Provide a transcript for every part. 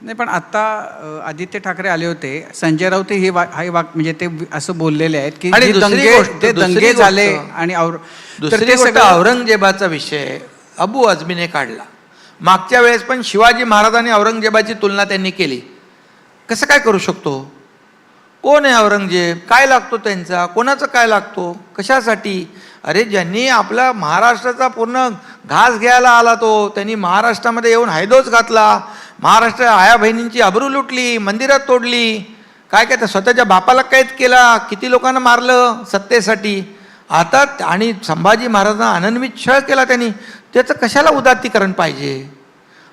नाही, पण आता आदित्य ठाकरे आले होते, संजय राऊत हे म्हणजे ते असं बोललेले आहेत की आणि जे दंगे झाले आणि दुसरी गोष्ट औरंगजेबाचा विषय अबू आझमीने काढला. मागच्या वेळेस पण शिवाजी महाराजांनी औरंगजेबाची तुलना त्यांनी केली. कसं काय करू शकतो? कोण आहे औरंगजेब? काय लागतो त्यांचा? कोणाचं काय लागतो? कशासाठी? अरे ज्यांनी आपला महाराष्ट्राचा पूर्ण घास घ्यायला आला त्यांनी महाराष्ट्रामध्ये येऊन हैदोस घातला, महाराष्ट्र आया बहिणींची अब्रू लुटली, मंदिरात तोडली, काय काय तर स्वतःच्या बापाला कैद केला, किती लोकांना मारलं सत्तेसाठी. आता आणि संभाजी महाराजांना अनन्वित छळ केला त्यांनी. त्याचं कशाला उदात्तीकरण पाहिजे?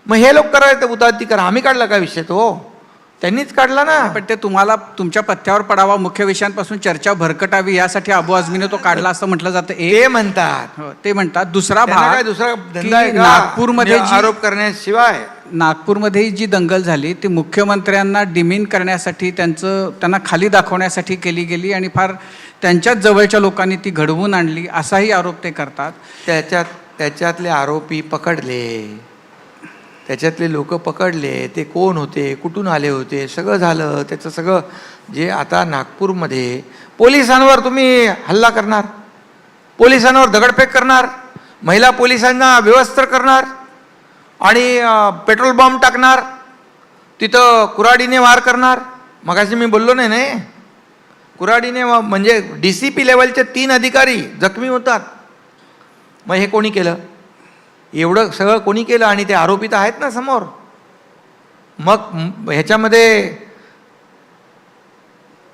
मग हे लोक करायचं उदात्तीकरण. आम्ही काढला काय विषय तो? त्यांनीच काढला ना. पण ते तुम्हाला तुमच्या पथ्यावर पडावा, मुख्य विषयांपासून चर्चा भरकटावी यासाठी अबू आझमीने तो काढला असं म्हटलं जातं. ते म्हणतात ते म्हणतात. दुसरा भाग, दुसरा धंदा आहे का नागपूरमध्ये आरोप करण्याशिवाय? नागपूरमध्ये जी दंगल झाली ती मुख्यमंत्र्यांना डिमीन करण्यासाठी, त्यांना खाली दाखवण्यासाठी केली गेली आणि फार त्यांच्याच जवळच्या लोकांनी ती घडवून आणली असाही आरोप ते करतात. त्याच्यातले आरोपी पकडले, त्याच्यातले लोक पकडले. ते कोण होते, कुठून आले होते, सगळं झालं. त्याचं सगळं जे आता नागपूरमध्ये पोलिसांवर तुम्ही हल्ला करणार, पोलिसांवर दगडफेक करणार, महिला पोलिसांना व्यवस्था करणार आणि पेट्रोल बॉम्ब टाकणार, तिथं कुऱ्हाडीने वार करणार. मगाशी मी बोललो नाही, कुऱ्हाडीने म्हणजे DCP लेवलचे 3 अधिकारी जखमी होतात. मग हे कोणी केलं? एवढं सगळं कोणी केलं? आणि ते आरोपी तर आहेत ना समोर. मग ह्याच्यामध्ये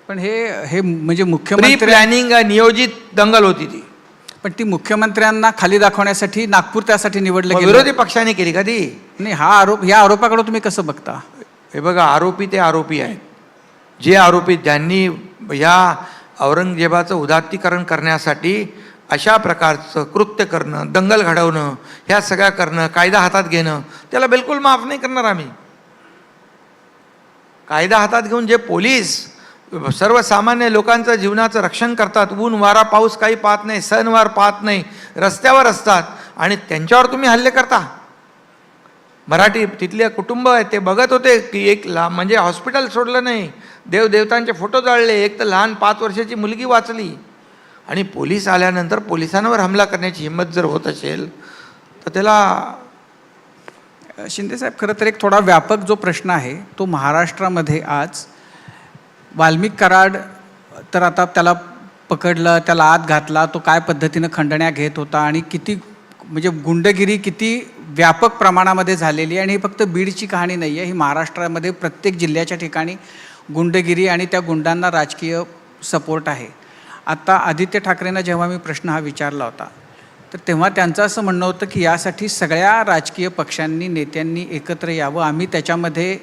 पण हे म्हणजे मुख्यमंत्री प्लॅनिंग नियोजित दंगल होती ती. पण ती मुख्यमंत्र्यांना खाली दाखवण्यासाठी नागपूर त्यासाठी निवडलं गेलं. विरोधी पक्षाने केली का ती? नाही, या आरोपाकडे तुम्ही कसं बघता? हे बघा, आरोपी ते आरोपी आहेत. जे आरोपी ज्यांनी या औरंगजेबाचं उदात्तीकरण करण्यासाठी अशा प्रकारचं कृत्य करणं, दंगल घडवणं, ह्या सगळ्या करणं, कायदा हातात घेणं, त्याला बिलकुल माफ नाही करणार आम्ही. कायदा हातात घेऊन जे पोलीस सर्वसामान्य लोकांचं जीवनाचं रक्षण करतात, ऊन वारा पाऊस काही पाहत नाही, सणवार पाहत नाही, रस्त्यावर असतात, आणि त्यांच्यावर तुम्ही हल्ले करता. मराठी तिथले कुटुंब आहे ते बघत होते की एक म्हणजे हॉस्पिटल सोडलं नाही, देवदेवतांचे फोटो जाळले, एक तर लहान 5 वर्षाची मुलगी वाचली. आणि पोलीस आल्यानंतर पोलिसांवर हमला करण्याची हिंमत जर होत असेल तर त्याला शिंदेसाहेब, खरं तर एक थोडा व्यापक जो प्रश्न आहे तो महाराष्ट्रामध्ये आज वाल्मिक कराड, तर आता त्याला पकडलं, त्याला आत घातला, तो काय पद्धतीनं खंडण्या घेत होता आणि किती म्हणजे गुंडगिरी किती व्यापक प्रमाणामध्ये झालेली. आणि ही फक्त बीडची कहाणी नाही आहे, ही महाराष्ट्रामध्ये प्रत्येक जिल्ह्याच्या ठिकाणी गुंडगिरी आणि त्या गुंडांना राजकीय सपोर्ट आहे. आता आदित्य ठाकरेंना जेव्हा मी प्रश्न हा विचारला होता तर तेव्हा त्यांचं असं म्हणणं होतं की यासाठी सगळ्या राजकीय पक्षांनी, नेत्यांनी एकत्र यावं, आम्ही त्याच्यामध्ये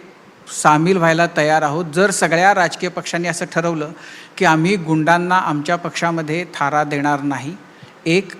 सामील व्हायला तयार आहोत. जर सगळ्या राजकीय पक्षांनी असं ठरवलं की आम्ही गुंडांना आमच्या पक्षामध्ये थारा देणार नाही, एक